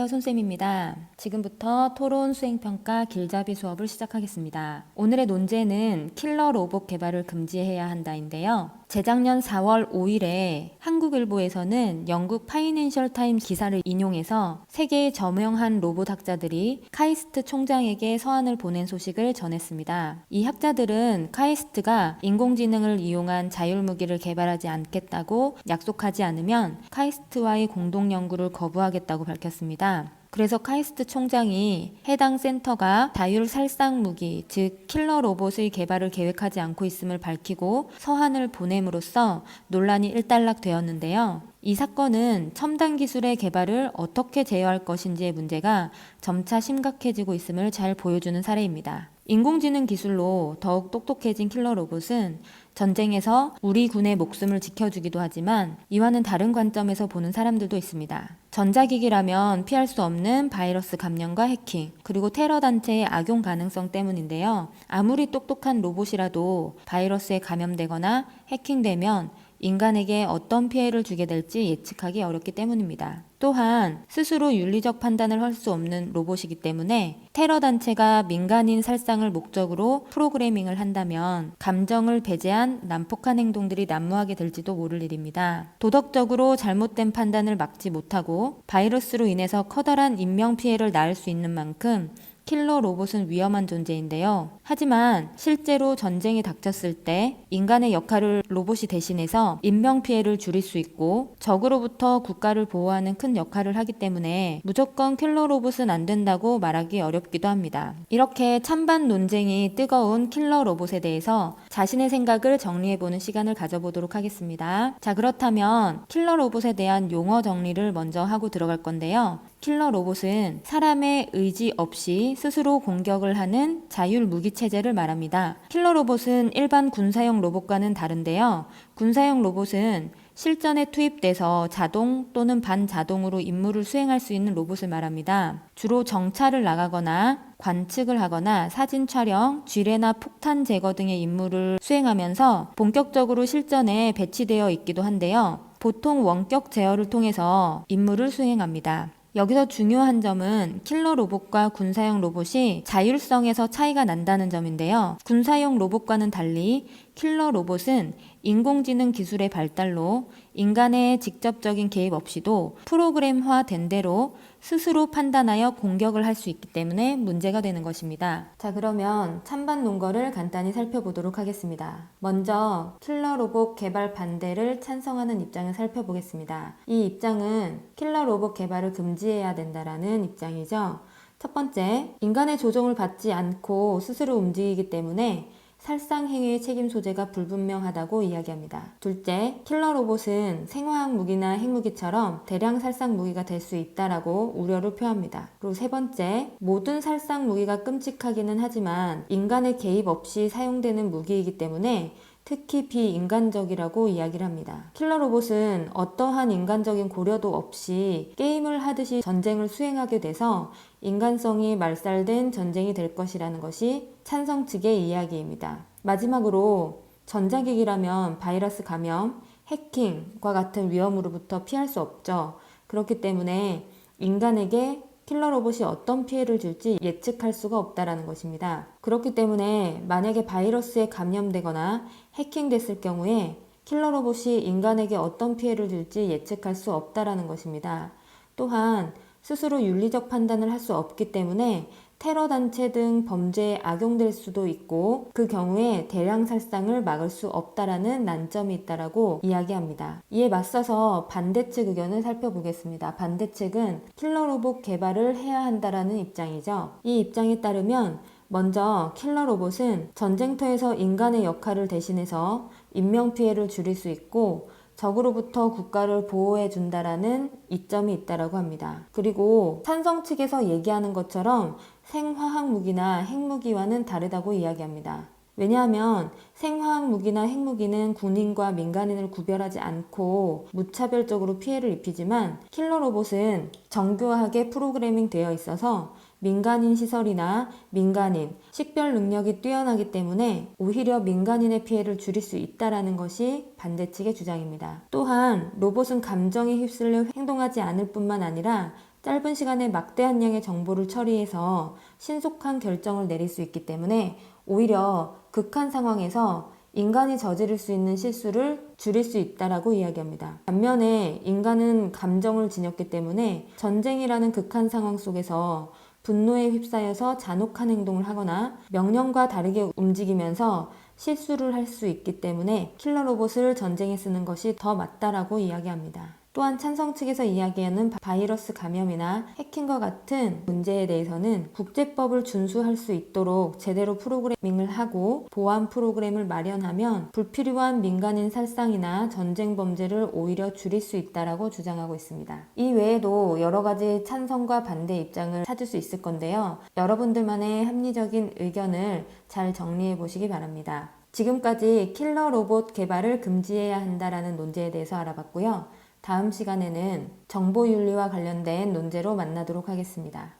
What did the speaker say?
안녕하세요, 손쌤입니다. 지금부터 토론 수행평가 길잡이 수업을 시작하겠습니다. 오늘의 논제는 킬러 로봇 개발을 금지해야 한다인데요. 재작년 4월 5일에 한국일보에서는 영국 파이낸셜 타임스 기사를 인용해서 세계의 저명한 로봇 학자들이 카이스트 총장에게 서한을 보낸 소식을 전했습니다. 이 학자들은 카이스트가 인공지능을 이용한 자율무기를 개발하지 않겠다고 약속하지 않으면 카이스트와의 공동 연구를 거부하겠다고 밝혔습니다. 그래서 카이스트 총장이 해당 센터가 자율살상무기, 즉 킬러 로봇의 개발을 계획하지 않고 있음을 밝히고 서한을 보냄으로써 논란이 일단락되었는데요. 이 사건은 첨단 기술의 개발을 어떻게 제어할 것인지의 문제가 점차 심각해지고 있음을 잘 보여주는 사례입니다. 인공지능 기술로 더욱 똑똑해진 킬러 로봇은 전쟁에서 우리 군의 목숨을 지켜주기도 하지만 이와는 다른 관점에서 보는 사람들도 있습니다. 전자기기라면 피할 수 없는 바이러스 감염과 해킹, 그리고 테러 단체의 악용 가능성 때문인데요. 아무리 똑똑한 로봇이라도 바이러스에 감염되거나 해킹되면 인간에게 어떤 피해를 주게 될지 예측하기 어렵기 때문입니다. 또한 스스로 윤리적 판단을 할 수 없는 로봇이기 때문에 테러 단체가 민간인 살상을 목적으로 프로그래밍을 한다면 감정을 배제한 난폭한 행동들이 난무하게 될지도 모를 일입니다. 도덕적으로 잘못된 판단을 막지 못하고 바이러스로 인해서 커다란 인명피해를 낳을 수 있는 만큼 킬러 로봇은 위험한 존재인데요. 하지만 실제로 전쟁이 닥쳤을 때 인간의 역할을 로봇이 대신해서 인명피해를 줄일 수 있고 적으로부터 국가를 보호하는 큰 역할을 하기 때문에 무조건 킬러 로봇은 안 된다고 말하기 어렵기도 합니다. 이렇게 찬반 논쟁이 뜨거운 킬러 로봇에 대해서 자신의 생각을 정리해보는 시간을 가져보도록 하겠습니다. 자, 그렇다면 킬러 로봇에 대한 용어 정리를 먼저 하고 들어갈 건데요. 킬러 로봇은 사람의 의지 없이 스스로 공격을 하는 자율 무기 체제를 말합니다. 킬러 로봇은 일반 군사용 로봇과는 다른데요. 군사용 로봇은 실전에 투입돼서 자동 또는 반자동으로 임무를 수행할 수 있는 로봇을 말합니다. 주로 정찰을 나가거나 관측을 하거나 사진 촬영, 쥐레나 폭탄 제거 등의 임무를 수행하면서 본격적으로 실전에 배치되어 있기도 한데요. 보통 원격 제어를 통해서 임무를 수행합니다. 여기서 중요한 점은 킬러 로봇과 군사용 로봇이 자율성에서 차이가 난다는 점인데요. 군사용 로봇과는 달리 킬러 로봇은 인공지능 기술의 발달로 인간의 직접적인 개입 없이도 프로그램화된 대로 스스로 판단하여 공격을 할 수 있기 때문에 문제가 되는 것입니다. 자, 그러면 찬반 논거를 간단히 살펴보도록 하겠습니다. 먼저 킬러 로봇 개발 반대를 찬성하는 입장을 살펴보겠습니다. 이 입장은 킬러 로봇 개발을 금지해야 된다라는 입장이죠. 첫 번째, 인간의 조종을 받지 않고 스스로 움직이기 때문에 살상 행위의 책임 소재가 불분명하다고 이야기합니다. 둘째, 킬러 로봇은 생화학 무기나 핵무기처럼 대량 살상 무기가 될 수 있다라고 우려를 표합니다. 그리고 세 번째, 모든 살상 무기가 끔찍하기는 하지만 인간의 개입 없이 사용되는 무기이기 때문에 특히 비인간적이라고 이야기를 합니다. 킬러 로봇은 어떠한 인간적인 고려도 없이 게임을 하듯이 전쟁을 수행하게 돼서 인간성이 말살된 전쟁이 될 것이라는 것이 찬성 측의 이야기입니다. 마지막으로 전자기기라면 바이러스 감염, 해킹과 같은 위험으로부터 피할 수 없죠. 그렇기 때문에 인간에게 킬러 로봇이 어떤 피해를 줄지 예측할 수가 없다라는 것입니다. 그렇기 때문에 만약에 바이러스에 감염되거나 해킹됐을 경우에 킬러 로봇이 인간에게 어떤 피해를 줄지 예측할 수 없다라는 것입니다. 또한 스스로 윤리적 판단을 할 수 없기 때문에 테러 단체 등 범죄에 악용될 수도 있고 그 경우에 대량 살상을 막을 수 없다라는 난점이 있다라고 이야기합니다. 이에 맞서서 반대측 의견을 살펴보겠습니다. 반대측은 킬러 로봇 개발을 해야 한다라는 입장이죠. 이 입장에 따르면 먼저 킬러 로봇은 전쟁터에서 인간의 역할을 대신해서 인명피해를 줄일 수 있고 적으로부터 국가를 보호해 준다라는 이점이 있다라고 합니다. 그리고 찬성 측에서 얘기하는 것처럼 생화학 무기나 핵무기와는 다르다고 이야기합니다. 왜냐하면 생화학 무기나 핵무기는 군인과 민간인을 구별하지 않고 무차별적으로 피해를 입히지만 킬러 로봇은 정교하게 프로그래밍 되어 있어서 민간인 시설이나 민간인, 식별 능력이 뛰어나기 때문에 오히려 민간인의 피해를 줄일 수 있다는 것이 반대측의 주장입니다. 또한 로봇은 감정에 휩쓸려 행동하지 않을 뿐만 아니라 짧은 시간에 막대한 양의 정보를 처리해서 신속한 결정을 내릴 수 있기 때문에 오히려 극한 상황에서 인간이 저지를 수 있는 실수를 줄일 수 있다라고 이야기합니다. 반면에 인간은 감정을 지녔기 때문에 전쟁이라는 극한 상황 속에서 분노에 휩싸여서 잔혹한 행동을 하거나 명령과 다르게 움직이면서 실수를 할 수 있기 때문에 킬러 로봇을 전쟁에 쓰는 것이 더 맞다라고 이야기합니다. 또한 찬성 측에서 이야기하는 바이러스 감염이나 해킹과 같은 문제에 대해서는 국제법을 준수할 수 있도록 제대로 프로그래밍을 하고 보안 프로그램을 마련하면 불필요한 민간인 살상이나 전쟁 범죄를 오히려 줄일 수 있다라고 주장하고 있습니다. 이 외에도 여러 가지 찬성과 반대 입장을 찾을 수 있을 건데요. 여러분들만의 합리적인 의견을 잘 정리해 보시기 바랍니다. 지금까지 킬러 로봇 개발을 금지해야 한다라는 논제에 대해서 알아봤고요. 다음 시간에는 정보윤리와 관련된 논제로 만나도록 하겠습니다.